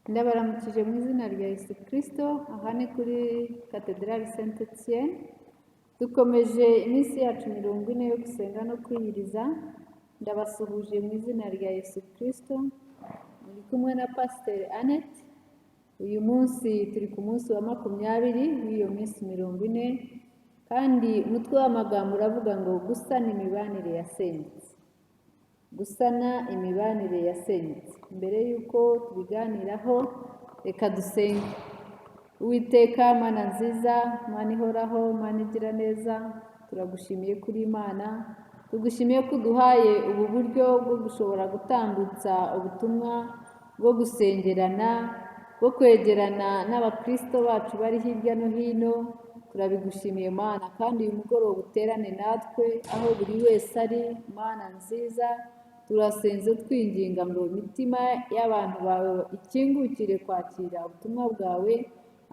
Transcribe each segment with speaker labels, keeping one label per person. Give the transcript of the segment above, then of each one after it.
Speaker 1: Ndabaramukije mu izina rya Yesu Kristo, aha ni kuri Katedrali Saint Etienne, dukomeje iminsi yacu 40 yo gusenga no kwiyiriza. Ndabasuhuje mu izina rya Yesu Kristo, muri kumwe na Pasiteri Annette. Uyu munsi turi ku munsi wa 20 w'iyo minsi 40, kandi umutwe w'amagambo uravuga ngo gusana imibanire yasenyutse. Gusana imibanire yasenyutse. Mbere y'uko tubiganiraho, reka dusenge. Uwiteka Mana nziza, Mana ihoraho, Mana igira neza, turagushimiye kuri Imana, tugushimiye ko uduhaye ubu buryo bwo gushobora gutambutsa ubutumwa bwo gusengerana, bwo kwegerana n'abakristo bacu bari hirya no hino. Turabigushimiye Mana, kandi uyu mugoroba uterane natwe aho buri wese ari. Mana nziza, turasenze twinginga ngo imitima y'abantu bawe ikingukire kwakira ubutumwa bwawe,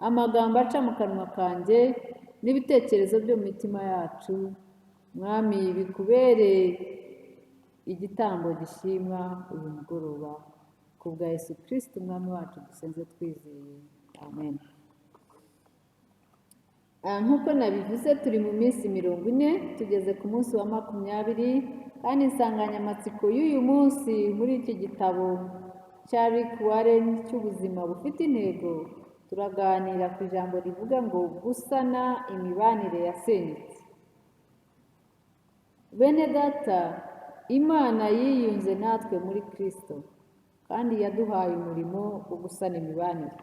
Speaker 1: amagambo aca mu kanwa kanjye n'ibitekerezo byo mu mitima yacu. Mwami, bikubere igitambo gishimwa uyu mugoroba, ku bwa Yesu Kristo umwami wacu dusenze twizeye, amen. Nk'uko nabivuze, turi mu minsi 40, tugeze ku munsi wa 20, kandi insanganyamatsiko y'uyu munsi muri iki gitabo cya Rick Warren cy'ubuzima bufite intego, turaganira ku ijambo rivuga ngo gusana imibanire yasenyutse. Bene data, Imana yiyunze natwe muri Kristo, kandi yaduhaye umurimo wo gusana imibanire.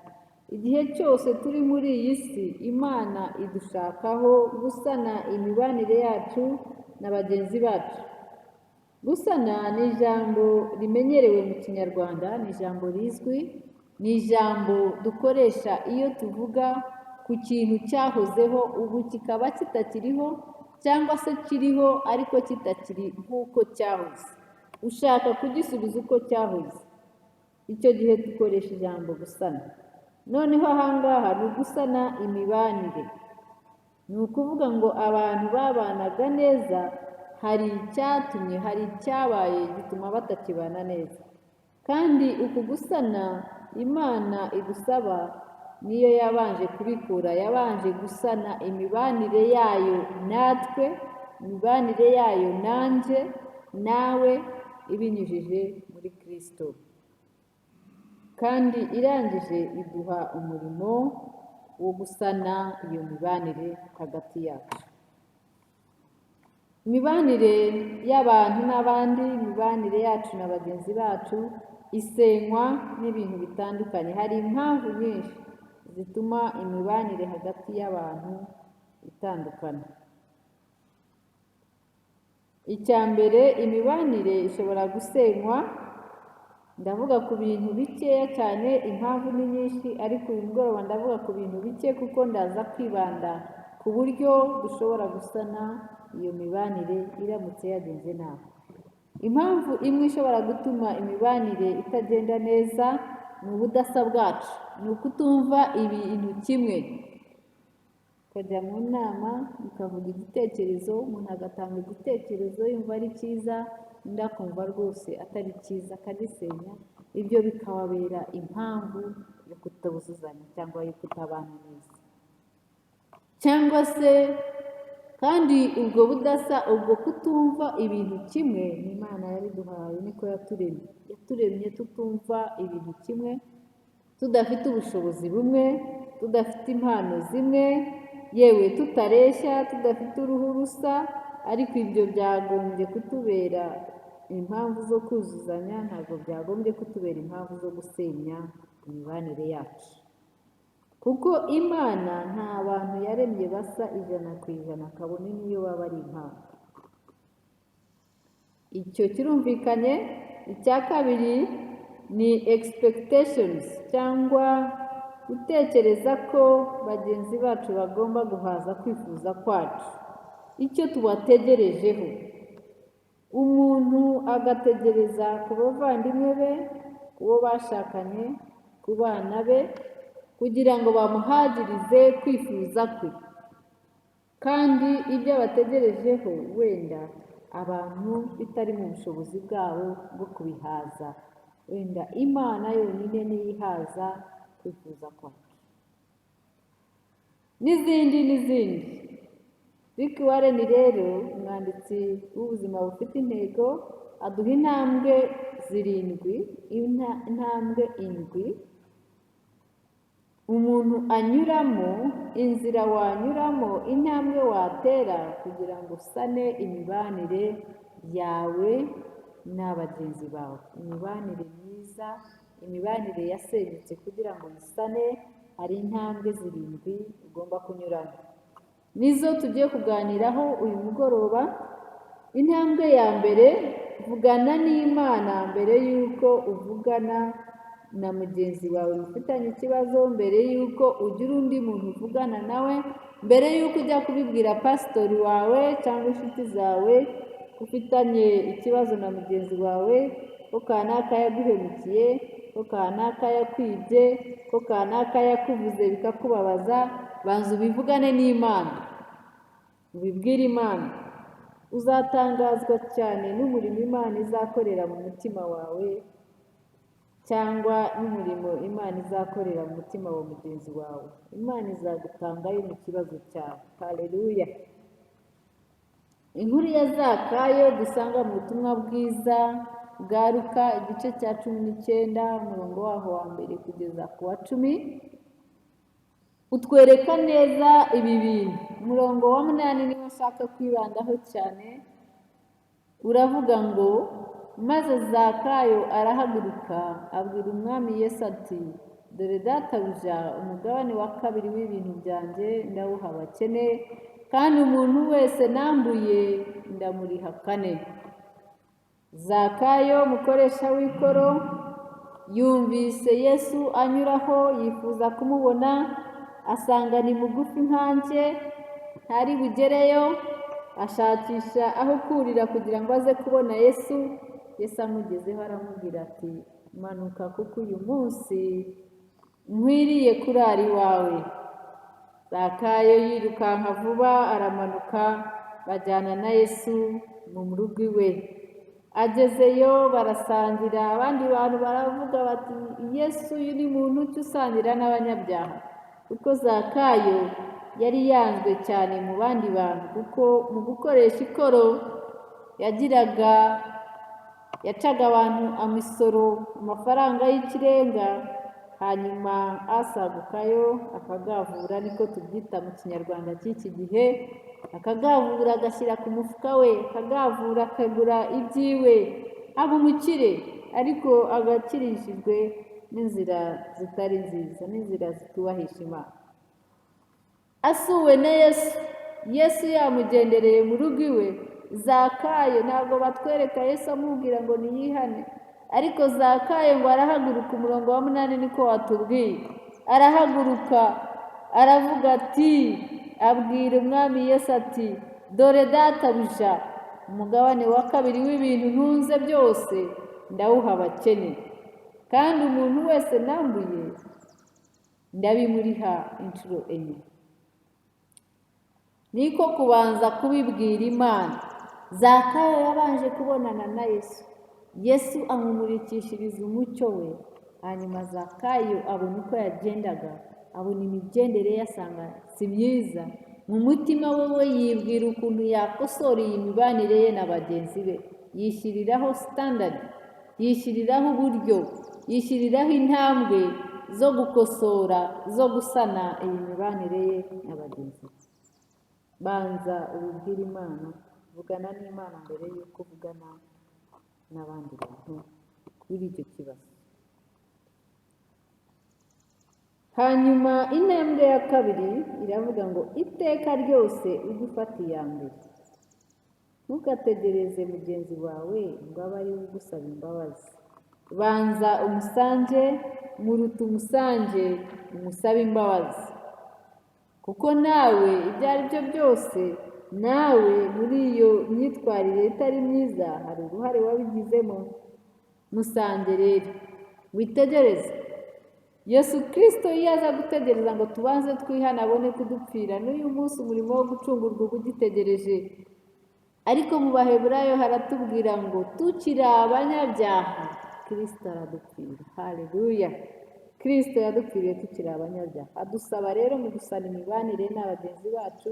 Speaker 1: Igihe cyose turi muri iyi si, Imana idushakaho gusana imibanire yacu na bagenzi bacu. Gusana ni ijambo rimenyerewe mu Kinyarwanda, ni ijambo rizwi, ni ijambo dukoresha iyo tuvuga ku kintu cyahozeho ubu kikaba kitakiriho, cyangwa se kiriho ariko kitakiri nk'uko cyahoze, ushaka kugisubiza uko cyahoze. Icyo gihe dukoresha ijambo gusana. Noneho ahangaha ni ugusana imibanire. Ni ukuvuga ngo abantu babanaga neza, hari icyatumye, hari icyabaye gituma batakibana neza. Kandi uku gusana Imana idusaba niyo yabanje kubikura, yabanje gusana imibanire yayo natwe, imibanire yayo nanjye, nawe, ibinyujije muri Kristo. Kandi irangije iduha umurimo wo gusana iyo mibanire hagati yacu. Imibanire y'abantu n'abandi, imibanire yacu na bagenzi bacu isenywa n'ibintu bitandukanye. Hari impamvu nyinshi zituma imibanire hagati y'abantu itandukana. Icya mbere, imibanire ishobora gusenywa, ndavuga ku bintu bikeya cyane, impamvu ni nyinshi, ariko uyu mugoroba ndavuga ku bintu bike kuko ndaza kwibanda ku buryo dushobora gusana iyo mibanire iramutse yagenze nabi. Impamvu imwe ishobora gutuma imibanire itagenda neza ni ubudasa bwacu, ni ukutumva ibintu kimwe. Ukajya mu nama ukavuga igitekerezo, umuntu agatanga igitekerezo yumva ari cyiza, undi akumva rwose atari cyiza, akagisenya. Ibyo bikababera impamvu yo kutabuzuzanya cyangwa yo kutabana neza. Cyangwa se kandi ubwo budasa, ubwo kutumva ibintu kimwe, ni Imana yabiduhaye, niko yaturemye. Yaturemye tutumva ibintu kimwe, tudafite ubushobozi bumwe, tudafite impano zimwe, yewe tutareshya, tudafite uruhu rusa, ariko ibyo byagombye kutubera impamvu zo kuzuzanya, ntabwo byagombye kutubera impamvu zo gusenya imibanire yacu. Kuko Imana nta bantu yaremye basa 100%, kabone niyo baba ari impamvu. Icyo kirumvikanye. Icya kabiri ni expectations, cyangwa gutekereza ko bagenzi bacu bagomba guhaza kwifuza kwacu, icyo tubategerejeho. Umuntu agategereza ku bavandimwe be, ku bo bashakanye, ku bana be, kugira ngo bamuhagirize kwifuza kwe. Kandi ibyo abategerejeho wenda abantu bitari mu bushobozi bwabo bwo kubihaza. Wenda Imana yonyine niyo ihaza kwifuza kwacu n'izindi. Rick Warren rero umwanditsi w'ubuzima bufite intego aduha intambwe indwi umuntu anyuramo, inzira wanyuramo, intambwe watera kugira ngo usane imibanire yawe n'abagenzi bawe. Imibanire myiza, imibanire yasenyutse kugira ngo musane, hari intambwe 7 ugomba kunyuramo. Nizo tugiye kuganiraho uyu mugoroba. Intambwe ya mbere, vugana n'Imana mbere y'uko uvugana na mugenzi wawe mufitanye ikibazo, mbere y'uko ugira undi muntu uvugana nawe, mbere y'uko ujya kubibwira pasitori wawe cyangwa inshuti zawe ufitanye ikibazo na mugenzi wawe, ko kanaka yaguhemukiye, ko kanaka yakwibye, ko kanaka yakuvuze bikakubabaza, banza ubivugane n'Imana, ubibwire Imana. Uzatangazwa cyane n'umurimo Imana izakorera mu mutima wawe, cyangwa n'umurimo Imana izakorera mu mutima wa mugenzi wawe. Imana izagutangayo mu kibazo cyawe. Haleluya. Inkuru ya Zakayo dusanga mu butumwa bwiza bwa Luka igice cya 19 umurongo waho wa mbere kugeza ku wa 10 utwereka neza ibi bintu. Umurongo wa 8 niwo nshaka kwibandaho cyane. Uravuga ngo, maze Zakayo arahaguruka abwira umwami Yesu ati, dore databuja, umugabane wa 2 w'ibintu byanjye ndawuha abakene, kandi umuntu wese nambuye ndamuriha 4. Zakayo umukoresha w'ikoro yumvise Yesu anyuraho, yifuza kumubona, asanga ni mugufi nkanjye, ntari bugereyo, ashakisha aho kurira kugira ngo aze kubona Yesu. Yesu amugezeho aramubwira ati, manuka kuko uyu munsi nkwiriye kurara iwawe. Zakayo yirukanka vuba aramanuka, bajyana na Yesu mu rugo iwe. Agezeyo barasangira, abandi bantu baravuga bati, Yesu uyu ni muntu ki usangira n'abanyabyaha? Kuko Zakayo yari yanzwe cyane mu bandi bantu, kuko mu gukoresha ikoro yacaga abantu imisoro, amafaranga y'ikirenga, hanyuma asagukayo akagavura, niko tubyita mu kinyarwanda cy'iki gihe, akagavura agashyira ku mufuka we, akagavura akagura ibyiwe, aba umukire, ariko agakirishijwe n'inzira zitari nziza, n'inzira zitubahisha Imana. Asuwe na Yesu yamugendereye mu rugo iwe. Zakayo ntabwo batwereka Yesu amubwira ngo niyihane, ariko Zakayo ngo arahaguruka. Umurongo wa 8 niko watubwiye. Arahaguruka aravuga ati, abwira umwami Yesu ati, dore databuja, umugabane wa 2 w'ibintu ntunze byose ndawuha abakene, kandi umuntu wese nambuye ndabimuriha inshuro 4. Niko kubanza kubibwira Imana. Zakayo yabanje kubonana na Yesu amumurikishiriza umucyo we, hanyuma Zakayo abona uko yagendaga, abona imigendere yasanga si myiza. Mu mutima we yibwira ukuntu yakosora iyi mibanire ye na bagenzi be, yishyiriraho standard, yishyiriraho uburyo, yishyiriraho intambwe zo gukosora, zo gusana iyi mibanire ye na bagenzi be. Banza ubibwire Imana, vugana n'Imana mbere y'uko uvugana n'abandi bantu kuri icyo kibazo. Hanyuma intambwe ya 2 iravuga ngo, iteka ryose ujye ufata iya mbere. Ntugategereze mugenzi wawe ngo abe ari we ugusaba imbabazi. Banza umusange, muruta umusange umusabe imbabazi. Kuko nawe ibyo ari byo byose, nawe muri iyo myitwarire itari myiza hari uruhare wabigizemo. Musange rero, witegereze. Yesu Kristo iyo aza gutegereza ngo tubanze twihane abone kudupfira, n'uyu munsi umurimo wo gucungurwa uba ugitegereje. Ariko mu Baheburayo haratubwira ngo tukiri abanyabyaha Kristo aradupfira. Haleluya. Kristo yadupfiriye tukiri abanyabyaha. Adusaba rero mu gusana imibanire na bagenzi bacu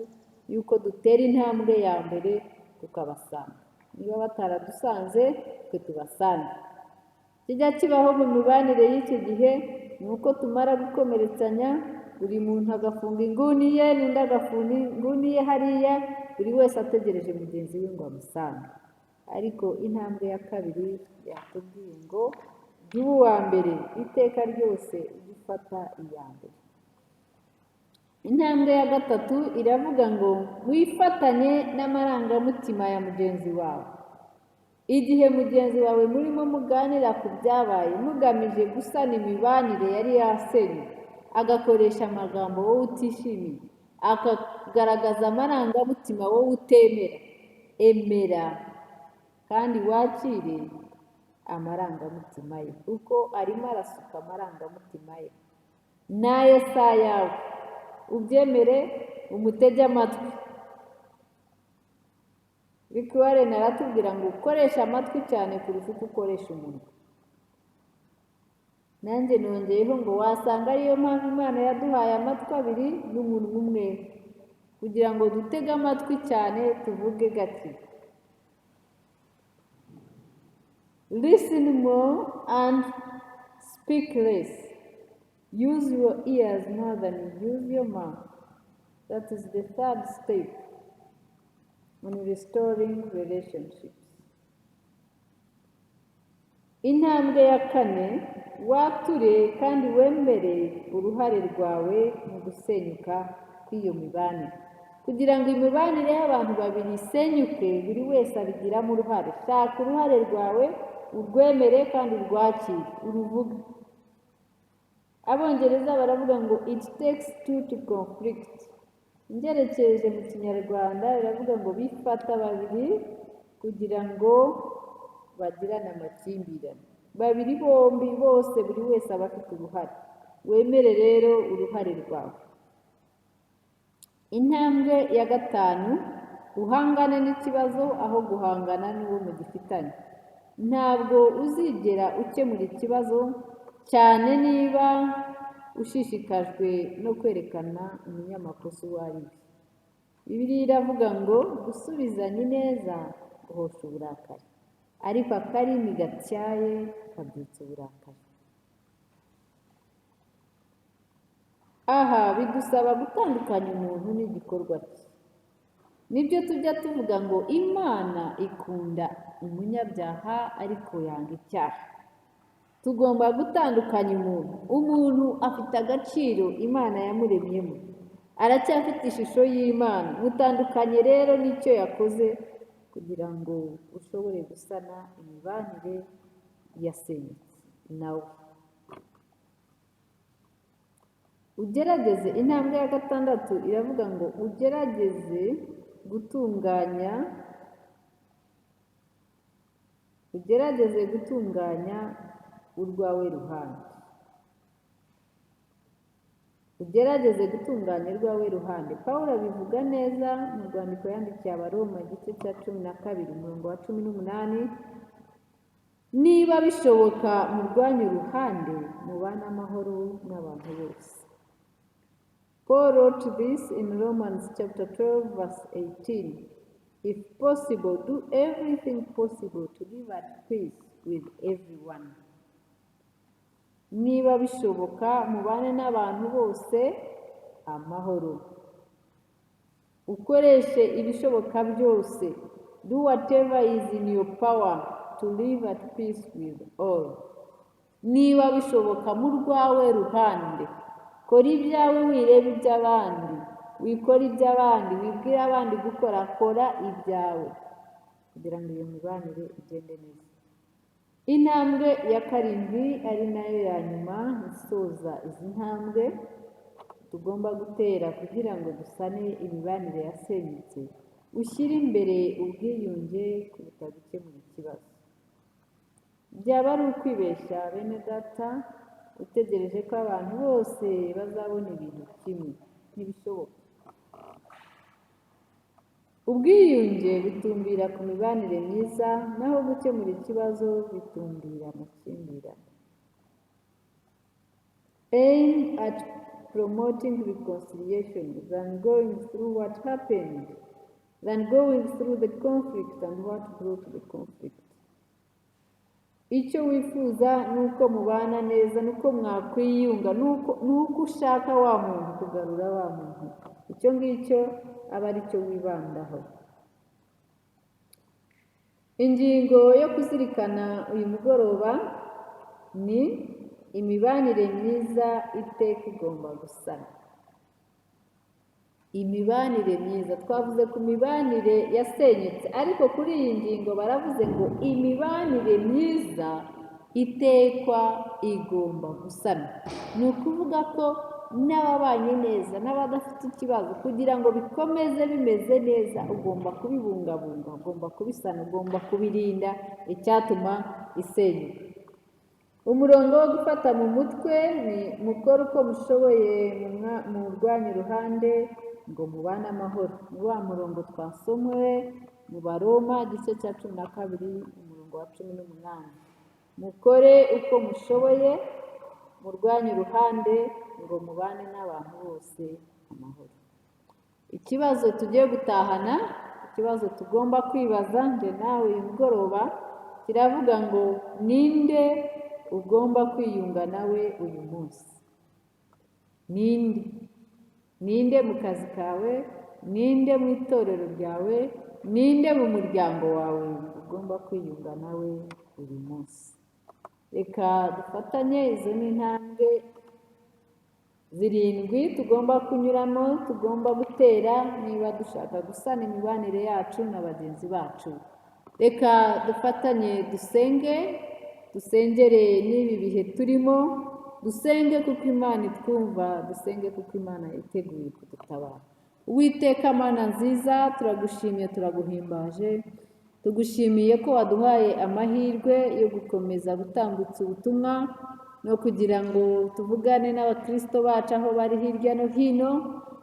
Speaker 1: yuko dutera intambwe ya mbere tukabasanga. Niba bataradusanze twe tubasanga. Kijya kibaho mu mibanire y'iki gihe ni uko tumara gukomeretsanya, buri muntu agafunga inguni ye n'undi agafunga inguni ye hariya, buri wese ategereje mugenzi we ngo amusange. Ariko intambwe ya kabiri yatubwiye ngo jya uba uwa mbere iteka ryose ujye ufata iya mbere. Intambwe ya gatatu iravuga ngo wifatanye n'amarangamutima ya mugenzi wawe. Igihe mugenzi wawe murimo muganira ku byabaye mugamije gusana imibanire yari yasenye, agakoresha amagambo wowe utishimiye, akagaragaza amarangamutima wowe utemera, emera kandi wakire amarangamutima ye, kuko arimo arasuka amarangamutima ye. Naye si ayawe, ubyemere umutege amatwi. Rick Warren aratubwira ngo ukoresha amatwi cyane kurusha uko ukoresha umunwa. Nanjye nongeyeho ngo wasanga ariyo mpamvu Imana yaduhaye amatwi abiri n'umunwa umwe, kugira ngo dutege amatwi cyane tuvuge gake. Listen more and speak less. Use your ears more than you use your mouth. That is the third step on restoring relationships. Intambwe ya kane, wature kandi wemere uruhare rwawe mu gusenyuka kw'iyo mibanire. Kugira ngo imibanire y'abantu babiri isenyuke, buri wese abigiramo uruhare. Shaka uruhare rwawe, urwemere kandi urwakire, uruvuge. Abongereza baravuga ngo it takes two to conflict. Ngerekeje mu Kinyarwanda biravuga ngo bifata babiri kugira ngo bagirane amakimbirane. Babiri bombi bose buri wese aba afite uruhare. Wemere rero uruhare rwawe. Intambwe ya gatanu, uhangane n'ikibazo aho guhangana n'uwo mugifitanye. Ntabwo uzigera ukemura ikibazo cyane niba ushishikajwe no kwerekana umunyamakosa uwo ari we. Bibiliya iravuga ngo gusubizanya ineza guhosha uburakari, ariko akarimi gatyaye kabyutsa uburakari. Aha bidusaba gutandukanya umuntu n'igikorwa cye. Nibyo tujya tuvuga ngo Imana ikunda umunyabyaha ariko yanga icyaha. Tugomba gutandukanya umuntu. Umuntu afite agaciro Imana yamuremyemo, aracyafite ishusho y'Imana. Mutandukanye rero n'icyo yakoze kugira ngo ushobore gusana imibanire yasenyutse nawe. Ugerageze. Intambwe ya gatandatu iravuga ngo ugerageze gutunganya urwawe ruhande. Ugerageze gutunganya urwawe ruhande. Pawulo abivuga neza mu rwandiko yandikiye Abaroma igice cya 12 umurongo wa 18. Niba bishoboka murwanye uruhande, mubane amahoro n'abantu bose. Paul wrote this in Romans chapter 12 verse 18. If possible, do everything possible to live at peace with everyone. Niba bishoboka mubane n'abantu bose amahoro. Ukoreshe ibishoboka byose. Do whatever is in your power to live at peace with all. Niba bishoboka mu rwawe ruhande, kora ibyawe wireba iby'abandi. Wikora iby'abandi, wibwira abandi gukora, kora ibyawe kugira ngo iyo mibanire igende neza. Intambwe ya karindwi ari nayo ya nyuma isoza izi ntambwe tugomba gutera kugira ngo dusane imibanire yasenyutse. Ushyire imbere ubwiyunge kuruta gukemura ikibazo. Byaba ari ukwibeshya bene data utegereje ko abantu bose bazabona ibintu kimwe. Ntibishoboka. Ubwiyunge bitumbira ku mibanire myiza, naho gukemura ikibazo bitumbira amakimbirane. aim at promoting reconciliation than going through what happened, than going through the conflict and what brought the conflict. Icyo wifuza ni uko mubana neza, ni uko mwakwiyunga, ni uko ushaka wa muntu kugarura wa muntu. Icyo ngicyo aba ari cyo wibandaho. Ingingo yo kuzirikana uyu mugoroba ni imibanire myiza iteka igomba gusana. Imibanire myiza, twavuze ku mibanire yasenyutse, ariko kuri iyi ngingo baravuze ngo imibanire myiza itekwa igomba gusana. Ni ukuvuga ko n'ababanye neza n'abadafite ikibazo, kugira ngo bikomeze bimeze neza, ugomba kubibungabunga, ugomba kubisana, ugomba kubirinda icyatuma isenyuka. Umurongo wo gufata mu mutwe ni mukore uko mushoboye murwanye uruhande ngo mubane amahoro. Ni wa murongo twasomwe mu Baroma igice cya 12 umurongo wa 18. Mukore uko mushoboye murwanye uruhande ngo mubane n'abantu bose amahoro. Ikibazo tugiye gutahana, ikibazo tugomba kwibaza nde nawe uyu mugoroba, kiravuga ngo ninde ugomba kwiyunga nawe uyu munsi? Ninde mu kazi kawe, ninde mu itorero ryawe, ninde mu muryango wawe ugomba kwiyunga nawe uyu munsi? Reka dufatanye, izo ni intambwe 7 tugomba kunyuramo, tugomba gutera niba dushaka gusana imibanire yacu na bagenzi bacu. Reka dufatanye dusengere n'ibi bihe turimo, dusenge kuko Imana itwumva, dusenge kuko Imana yiteguye kudutabara. Uwiteka Mana nziza, turagushimiye, turaguhimbaje, tugushimiye ko waduhaye amahirwe yo gukomeza gutambutsa ubutumwa no kugira ngo tuvugane n'abakristo bacu aho bari hirya no hino,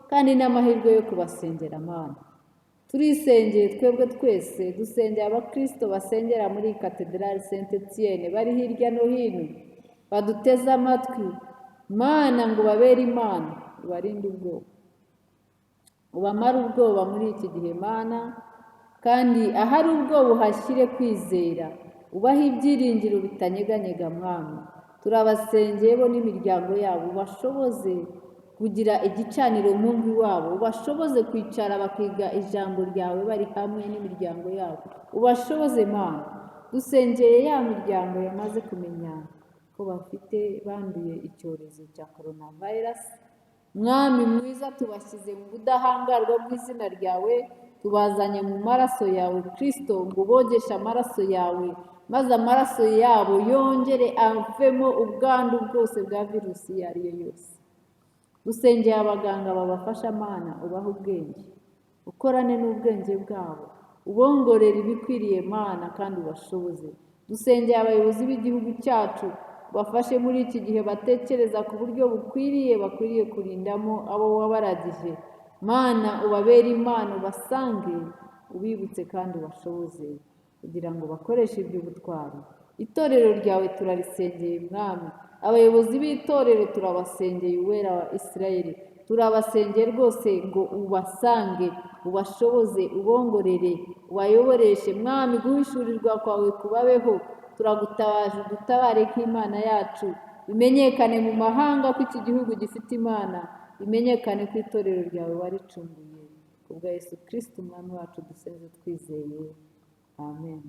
Speaker 1: kandi n'amahirwe yo kubasengera. Mana, turisengeye twebwe twese, dusengera abakristo basengera muri Cathedrale Saint Etienne bari hirya no hino, baduteze amatwi. Mana, ngo babere Imana, ubarinde ubwoba, ubamare ubwoba muri iki gihe Mana, kandi ahari ubwoba uhashyire kwizera, ubahe ibyiringiro bitanyeganyega. Mwami, turabasengeye bo n'imiryango yabo, ubashoboze kugira igicaniro mu ngo iwabo, ubashoboze kwicara bakiga ijambo ryawe bari hamwe n'imiryango yabo, ubashoboze Mana. Dusengeye ya miryango yamaze kumenya ko banduye icyorezo cya coronavirus. Mwami mwiza, tubashyize mu budahangarwa bw'izina ryawe, tubazanye mu maraso yawe Kristo, ngo bogeshe amaraso yawe, maze amaraso yabo yongere avemo ubwandu bwose bwa virusi iyo ari yo yose. Dusengeye abaganga babafasha Mana, ubahe ubwenge, ukorane n'ubwenge bwabo, ubongorere ibikwiriye Mana, kandi ubashoboze. Dusengeye abayobozi b'igihugu cyacu, bafashe muri iki gihe batekereza ku buryo bakwiriye kurindamo abo wabaragije. Mana, ubabere Imana, ubasange, ubibutse kandi ubashoboze kugira ngo bakoreshe iby'ubutwari. Itorero ryawe turarisengeye Mwami, abayobozi b'itorero turabasengeye, uwera wa Isirayeli turabasengeye rwose ngo ubasange, ubashoboze, ubongorere, ubayoboreshe. Mwami, guhishurirwa kwawe kubabeho, turagutabaje, udutabare nk'Imana yacu. Bimenyekane mu mahanga ko iki gihugu gifite Imana, bimenyekane ko itorero ryawe waricunguye. Kubwa Yesu Kristo umwami wacu dusenze twizeye, amen.